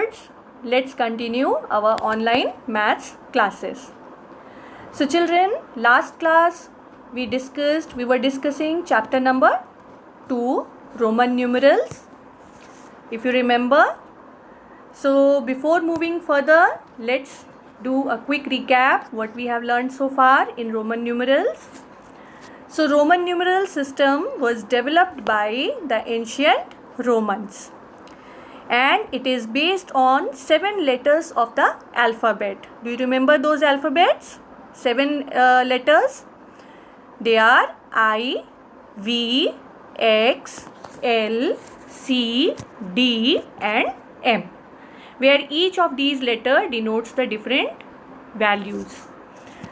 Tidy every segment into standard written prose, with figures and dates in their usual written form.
onwards, let's continue our online maths classes. So children, last class we were discussing chapter number 2, Roman numerals, if you remember. So before moving further, let's do a quick recap what we have learned so far in Roman numerals. So Roman numeral system was developed by the ancient Romans, and it is based on 7 letters of the alphabet. Do you remember those alphabets? 7 letters. They are I, V, X, L, C, D and M, where each of these letters denotes the different values.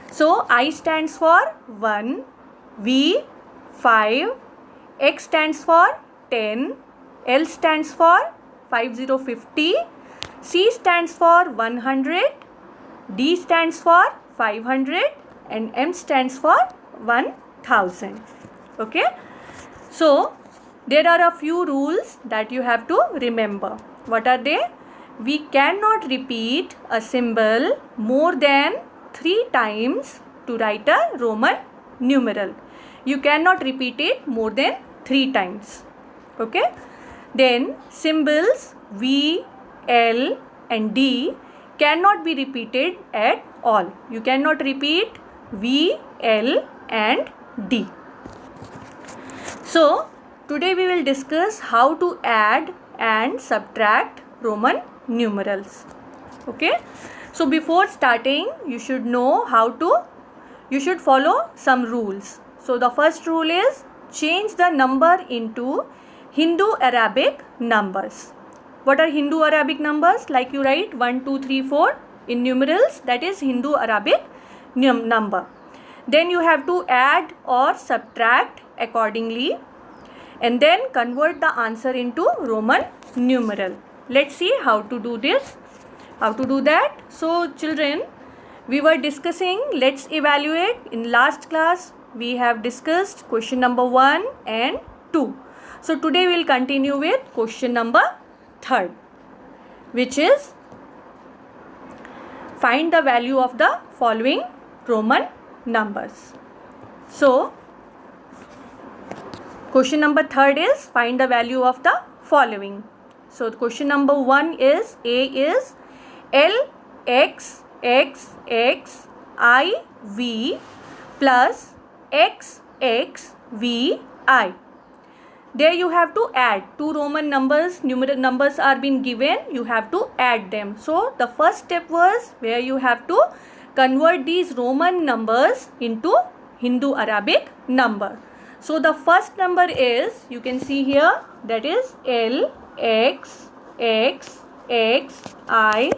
So I stands for 1, V 5, X stands for 10, L stands for 5050, C stands for 100, D stands for 500 and M stands for 1000. Okay. So there are a few rules that you have to remember. What are they? We cannot repeat a symbol more than 3 times to write a Roman numeral. You cannot repeat it more than 3 times. Okay. Then symbols V, L and D cannot be repeated at all. You cannot repeat V, L and D. So today we will discuss how to add and subtract Roman numerals. Okay. So before starting, you should know you should follow some rules. So the first rule is change the number into Hindu-Arabic numbers. What are Hindu-Arabic numbers? Like you write 1, 2, 3, 4 in numerals, that is Hindu-Arabic number. Then you have to add or subtract accordingly and then convert the answer into Roman numeral. Let's see how to do this, how to do that. So children, we were discussing, let's evaluate. In last class we have discussed question number 1 and 2. So today we will continue with question number 3, which is find the value of the following Roman numbers. So question number 3 is find the value of the following. So question number 1 is A is L X X X I V plus X X V I. There you have to add 2 Roman numbers, numeral numbers are being given, you have to add them. So the first step was where you have to convert these Roman numbers into Hindu-Arabic number. So the first number is, you can see here, that is L X X X I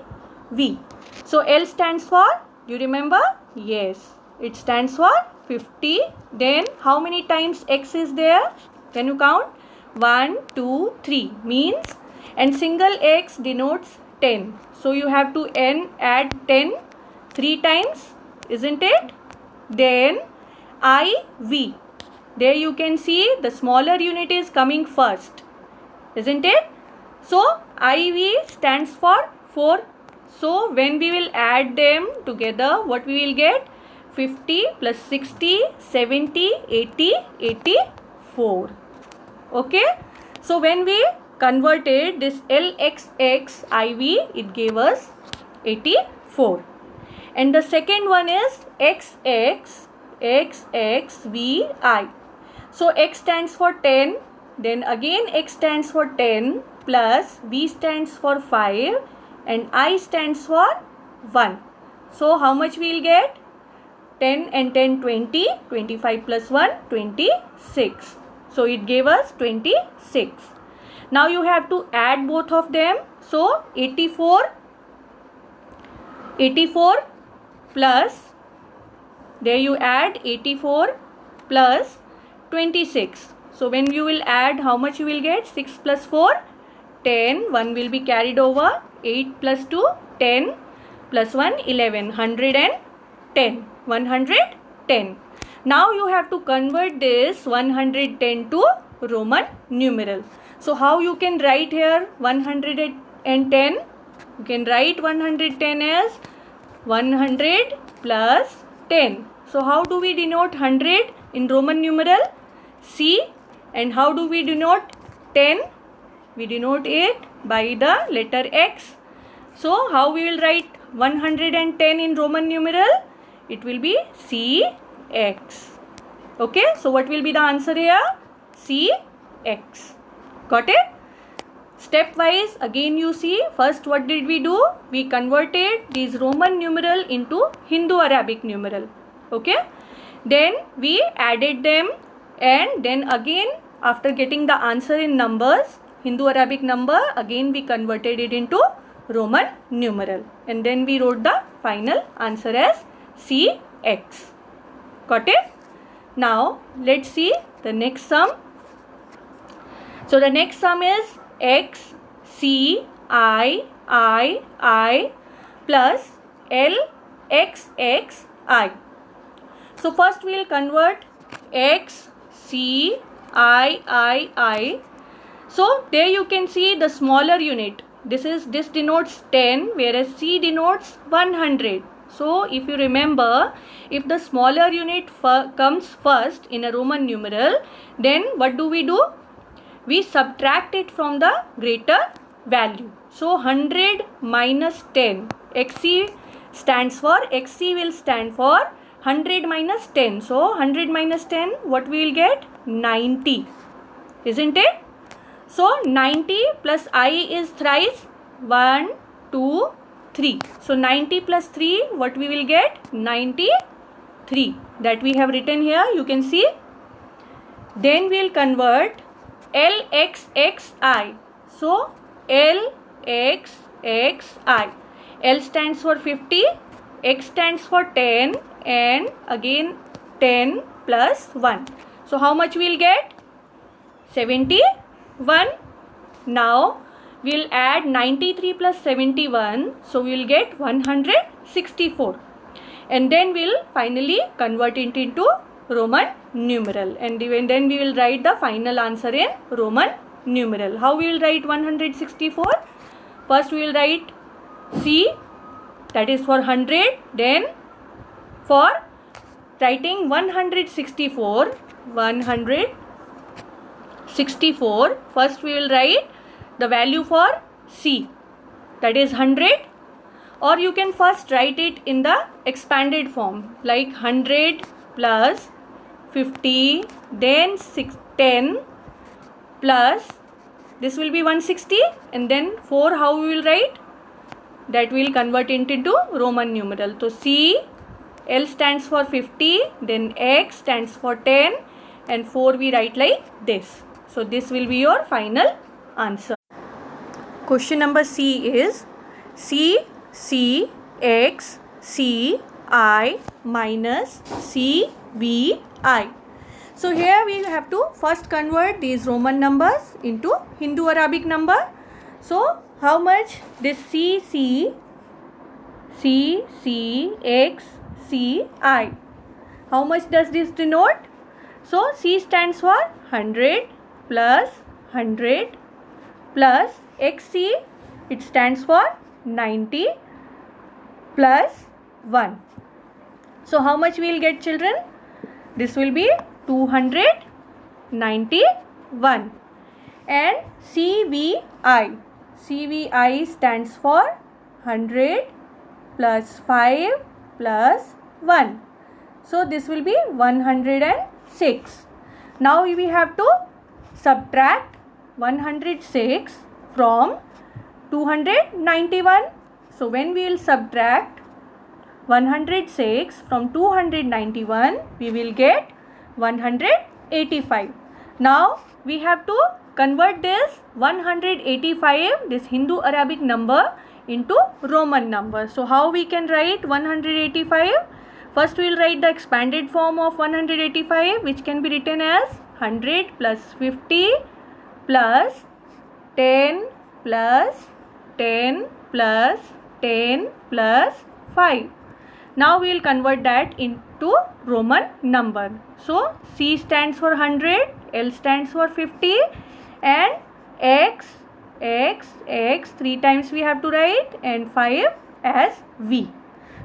V. So L stands for, do you remember? Yes, it stands for 50. Then how many times X is there? Can you count? 1, 2, 3 means, and single X denotes 10. So you have to add 10 3 times, isn't it? Then IV. There you can see the smaller unit is coming first, isn't it? So IV stands for 4. So when we will add them together, what we will get? 50 plus 60, 70, 80, 84. Okay. So when we converted this LXXIV, it gave us 84. And the second one is XXXXVI. So X stands for 10. Then again X stands for 10 plus V stands for 5 and I stands for 1. So how much we will get? 10 and 10 20, 25 plus 1 26. So it gave us 26. Now you have to add both of them. So 84 plus, there you add 84 plus 26. So when you will add, how much you will get? 6 plus 4 10, 1 will be carried over, 8 plus 2 10 plus 1 11, 110. 110. Now you have to convert this 110 to Roman numeral. So how you can write here 110? You can write 110 as 100 plus 10. So how do we denote 100 in Roman numeral? C. And how do we denote 10? We denote it by the letter X. So how we will write 110 in Roman numeral? It will be CX. Okay, so what will be the answer here? CX. Got it? Stepwise, again you see, first what did we do? We converted these Roman numeral into Hindu-Arabic numeral. Okay? Then we added them, and then again after getting the answer in numbers, Hindu-Arabic number, again we converted it into Roman numeral. And then we wrote the final answer as CX. Got it? Now let's see the next sum. So the next sum is X, C, I plus L, X, X, I. So first we will convert X, C, I. So there you can see the smaller unit. This denotes 10, whereas C denotes 100. So if you remember, if the smaller unit comes first in a Roman numeral, then what do? We subtract it from the greater value. So 100 minus 10, XC will stand for 100 minus 10. So 100 minus 10, what we will get? 90. Isn't it? So 90 plus I is thrice 1, 2, 3. So 90 plus 3, what we will get? 93. That we have written here, you can see. Then we will convert LXXI. So LXXI. L stands for 50, X stands for 10, and again 10 plus 1. So how much we will get? 71. Now we will add 93 plus 71. So we will get 164. And then we will finally convert it into Roman numeral, and then we will write the final answer in Roman numeral. How we will write 164? First we will write C, that is for 100. Then for writing 164, first we will write the value for C, that is 100. Or you can first write it in the expanded form, like 100 plus 50, then 10 plus, this will be 160, and then 4, how we will write? That we will convert it into Roman numeral. So C, L stands for 50, then X stands for 10, and 4 we write like this. So this will be your final answer. Question number C is C, X, C, I minus C, V, I. So here we have to first convert these Roman numbers into Hindu-Arabic number. So how much this C, X, C, I. How much does this denote? So C stands for 100 plus 100 plus XC, it stands for 90 plus 1. So how much we will get, children? This will be 291. And CVI stands for 100 plus 5 plus 1. So this will be 106. Now we have to subtract 106 from 291. So when we will subtract 106 from 291, we will get 185. Now we have to convert this 185, this Hindu-Arabic number, into Roman number. So how we can write 185? First we will write the expanded form of 185, which can be written as 100 plus 50 plus 10 plus 10 plus 10 plus 5. Now we will convert that into Roman number. So C stands for 100, L stands for 50, and X, x, x, 3 times we have to write, and 5 as v.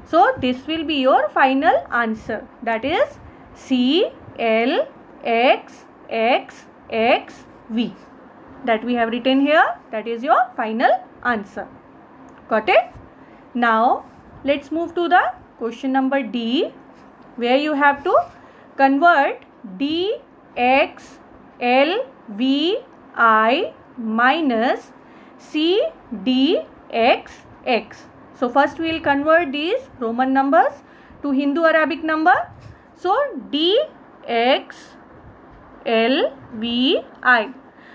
So this will be your final answer, that is C L X X X V, that we have written here. That is your final answer. Got it? Now let's move to the question number D, where you have to convert D X L V I minus C D X X. So first we will convert these Roman numbers to Hindu Arabic number. So D X L V I.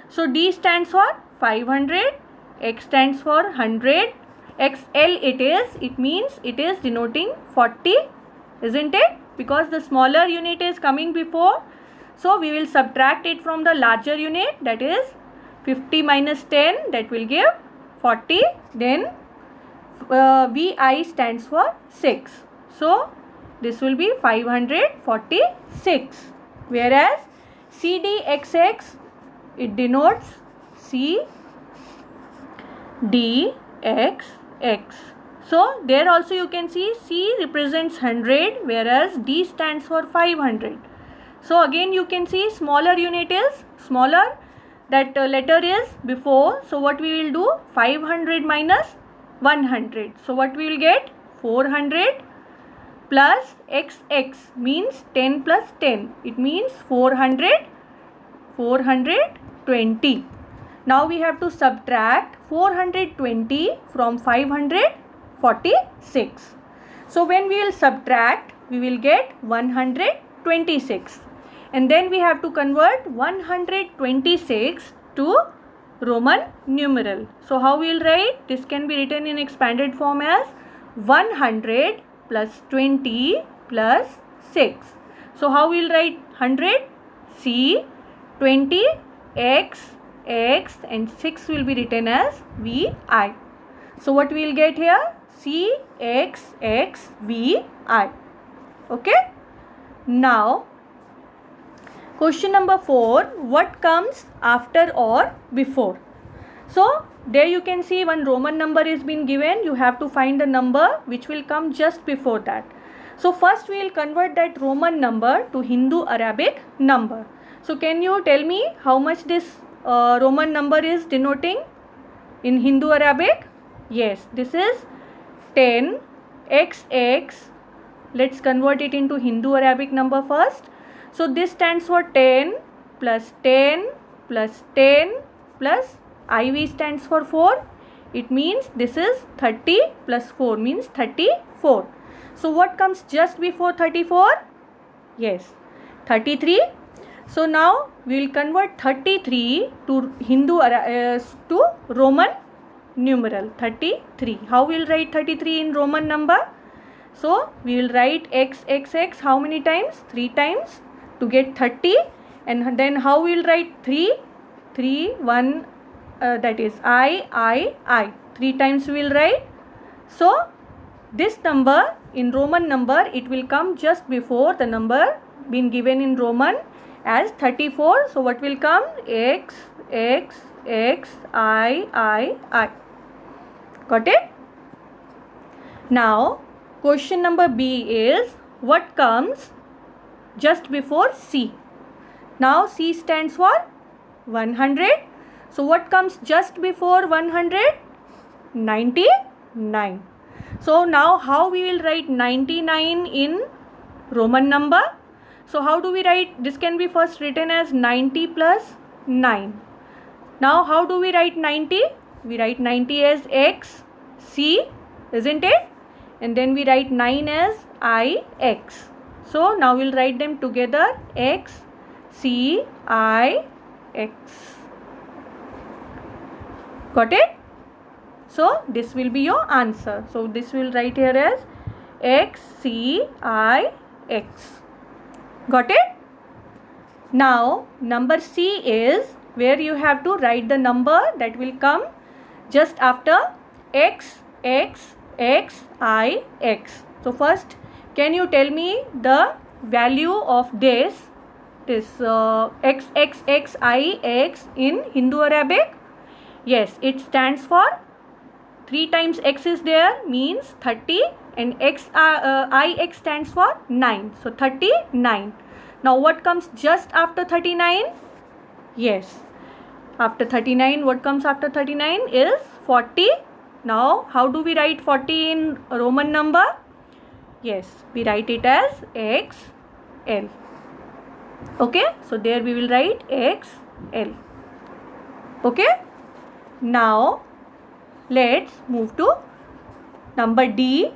So D stands for 500, X stands for 100, XL it means it is denoting 40, isn't it? Because the smaller unit is coming before. So we will subtract it from the larger unit, that is 50 minus 10, that will give 40. Then VI stands for 6. So this will be 546. Whereas CDXX, it denotes CDXX. So there also you can see C represents 100, whereas D stands for 500. So again you can see smaller unit is smaller, that letter is before. So what we will do, 500 minus 100. So what we will get, 400 plus XX means 10 plus 10. It means 420. Now we have to subtract 420 from 546. So when we will subtract, we will get 126. And then we have to convert 126 to Roman numeral. So how we will write? This can be written in expanded form as 100 plus 20 plus 6. So how we will write 100? C, 20, X, X, and 6 will be written as VI. So what we will get here? C, X, X, VI. Okay? Now question number 4, what comes after or before? So there you can see one Roman number is been given. You have to find the number which will come just before that. So first we will convert that Roman number to Hindu Arabic number. So can you tell me how much this Roman number is denoting in Hindu Arabic? Yes, this is 10 XX. Let's convert it into Hindu Arabic number first. So this stands for 10 plus 10 plus 10 plus IV stands for 4. It means this is 30 plus 4 means 34. So what comes just before 34? Yes, 33. So now we will convert 33 to to Roman numeral 33. How we will write 33 in Roman number? So we will write XXX how many times? 3 times to get 30. And then how we will write 3? 1 that is I. 3 times we will write. So this number in Roman number, it will come just before the number been given in Roman as 34. So what will come? X, X, X, I. Got it? Now question number B is, what comes just before C? Now C stands for 100. So what comes just before 100? 99. So now how we will write 99 in Roman number? So how do we write? This can be first written as 90 plus 9. Now how do we write 90? We write 90 as X, C, isn't it? And then we write 9 as I, X. So now we'll write them together, X, C, I, X. Got it? So this will be your answer. So this will write here as X, C, I, X. Got it? Now number C is where you have to write the number that will come just after X, X, X, I, X. So first, can you tell me the value of this X, X, X, I, X in Hindu Arabic? Yes, it stands for 3 times x is there, means 30, and ix stands for 9. So 39. Now what comes just after 39? Yes, after 39, what comes after 39 is 40. Now how do we write 40 in Roman number? Yes, we write it as XL. Okay, so there we will write XL. Okay, now let's move to number D.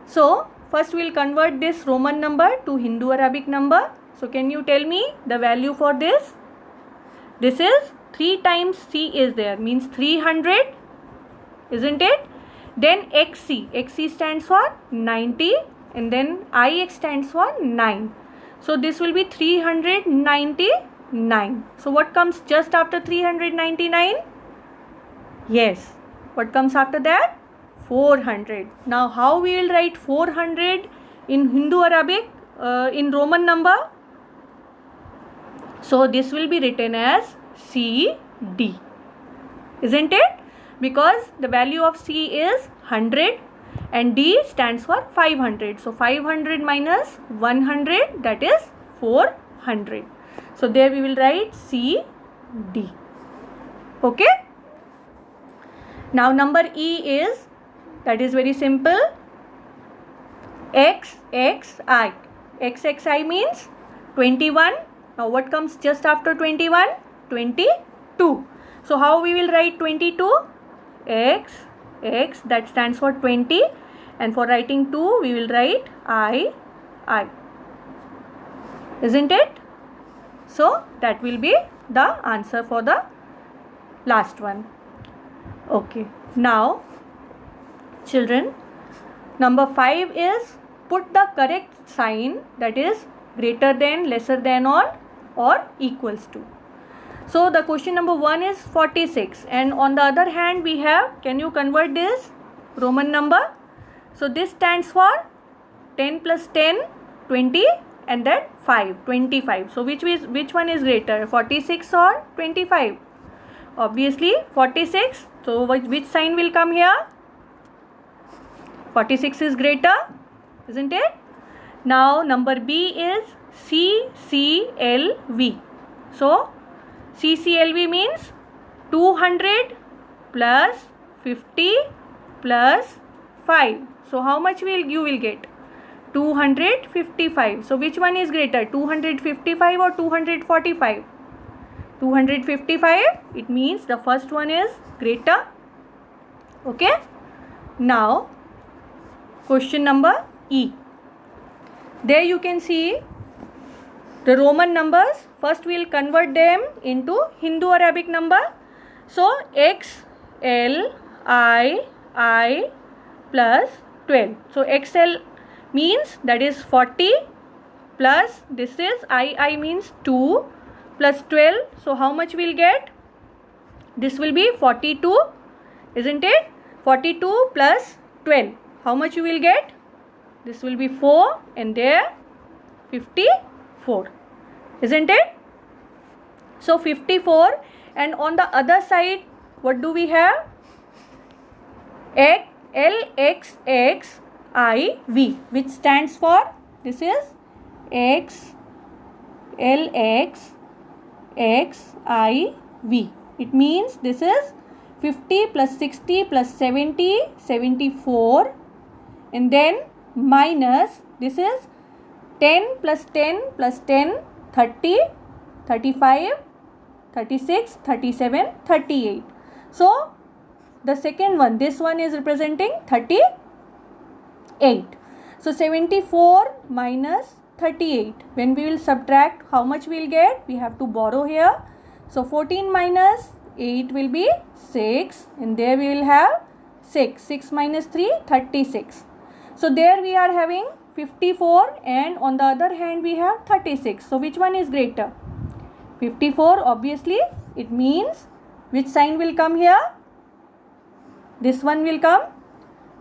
So first we will convert this Roman number to Hindu Arabic number. So can you tell me the value for this? This is 3 times C is there, means 300, isn't it? Then XC stands for 90, and then IX stands for 9. So this will be 399. So what comes just after 399? Yes, what comes after that? 400. Now how we will write 400 in Hindu Arabic in Roman number? So this will be written as CD, isn't it? Because the value of C is 100 and D stands for 500. So 500 minus 100, that is 400. So there we will write CD. Okay. Now number E is, that is very simple, XXI. XXI means 21. Now what comes just after 21? 22. So how we will write 22? X, that stands for 20, and for writing 2 we will write I. Isn't it? So that will be the answer for the last one. Okay, now children, number 5 is put the correct sign, that is greater than, lesser than, or equals to. So the question number 1 is 46, and on the other hand we have, can you convert this Roman number? So this stands for 10 plus 10, 20, and then 5, 25. So which one is greater, 46 or 25? Obviously 46. So which sign will come here? 46 is greater, isn't it? Now number B is CCLV. So CCLV means 200 plus 50 plus 5. So how much you will get? 255. So which one is greater, 255 or 245? 255. It means the first one is greater. Okay. Now question number E. There you can see the Roman numbers. First we will convert them into Hindu Arabic number. So XL I plus 12. So XL means that is 40 plus this is I means 2 plus 12. So how much we will get? This will be 42, isn't it? 42 plus 12. How much you will get? This will be 4, and there 54, isn't it? So 54, and on the other side what do we have? LXXIV, which stands for, this is XLXXIV. It means this is 50 plus 60 plus 70, 74, and then minus, this is 10 plus 10 plus 10, 30, 35, 36, 37, 38. So the second one, this one is representing 38. So 74 minus 38. When we will subtract, how much we will get? We have to borrow here. So 14 minus 8 will be 6, and there we will have 6. 6 minus 3, 36. So there we are having 54, and on the other hand we have 36. So which one is greater? 54, obviously. It means which sign will come here? This one will come.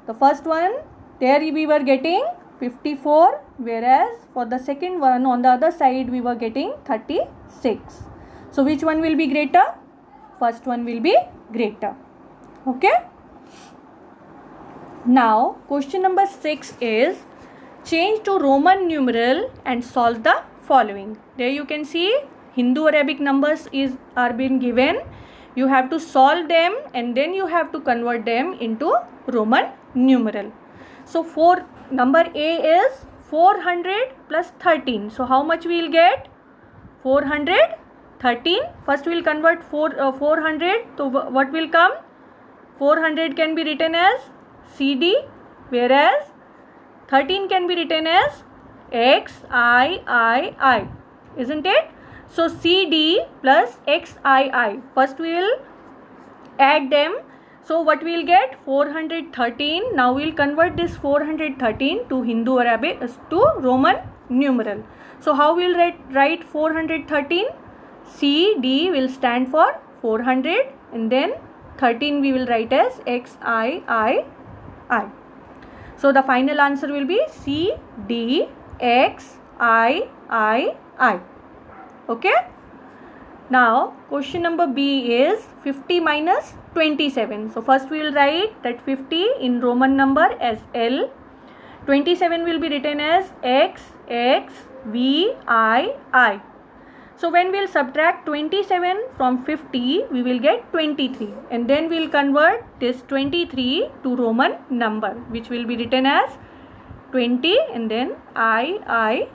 The first one, there we were getting 54, whereas for the second one on the other side we were getting 36. So which one will be greater? first one will be greater. Okay. Now question number 6 is change to Roman numeral and solve the following. There you can see Hindu Arabic numbers are being given. You have to solve them and then you have to convert them into Roman numeral. So number A is 400 plus 13. So how much we will get? 413. First we will convert 400. So what will come? 400 can be written as CD, whereas 13 can be written as XIII, isn't it? So CD plus XII. First we will add them. So what we will get? 413. Now we will convert this 413 to Hindu Arabic to Roman numeral. So how we will write 413? CD will stand for 400 and then 13 we will write as XIII. So the final answer will be CDXIII. Okay. Now question number B is 50 minus 27. So first we will write that 50 in Roman number as L. 27 will be written as XXVII. So when we will subtract 27 from 50, we will get 23 and then we will convert this 23 to Roman number, which will be written as 20 and then III.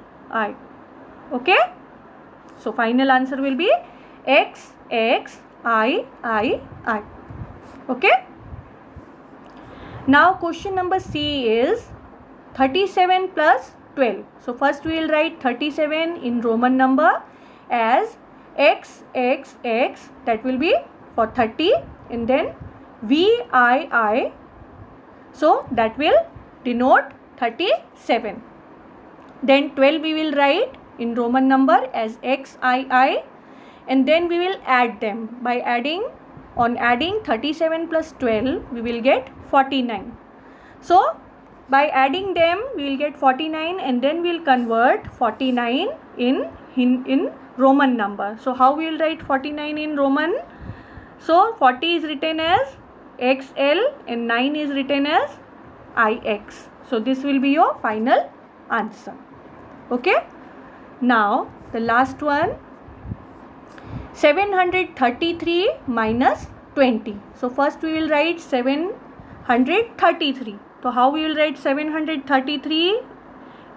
Okay. So final answer will be XXIII. Okay. Now question number C is 37 plus 12. So first we will write 37 in Roman number as XXX, that will be for 30, and then VII, so that will denote 37. Then 12 we will write in Roman number as XII and then we will add them by adding 37 plus 12 we will get 49. So by adding them we will get 49 and then we will convert 49 in Roman number. So how we will write 49 in Roman? So 40 is written as XL and 9 is written as IX. So this will be your final answer. Okay. Now the last one, 733 minus 20. So first we will write 733. So how we will write 733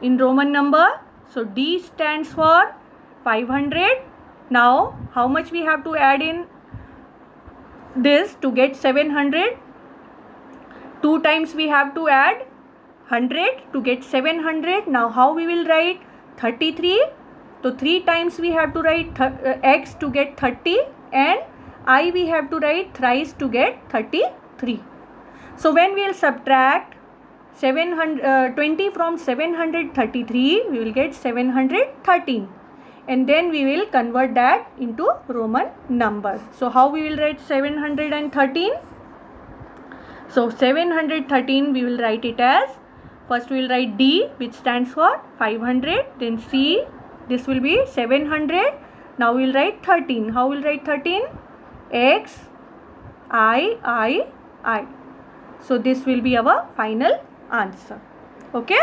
in Roman number? So D stands for 500. Now how much we have to add in this to get 700? 2 times we have to add 100 to get 700. Now how we will write 33? So 3 times we have to write X to get 30 and I we have to write thrice to get 33. So when we will subtract 20 from 733, we will get 713 and then we will convert that into Roman number. So how we will write 713? So 713 we will write it as, first we will write D, which stands for 500, then C, this will be 700. Now we will write 13. How we will write 13? X I. So this will be our final answer. Okay.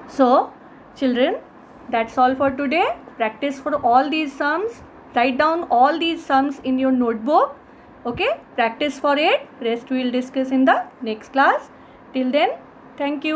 So children, that's all for today. Practice for all these sums. Write down all these sums in your notebook. Okay. Practice for it. Rest we will discuss in the next class. Till then, thank you.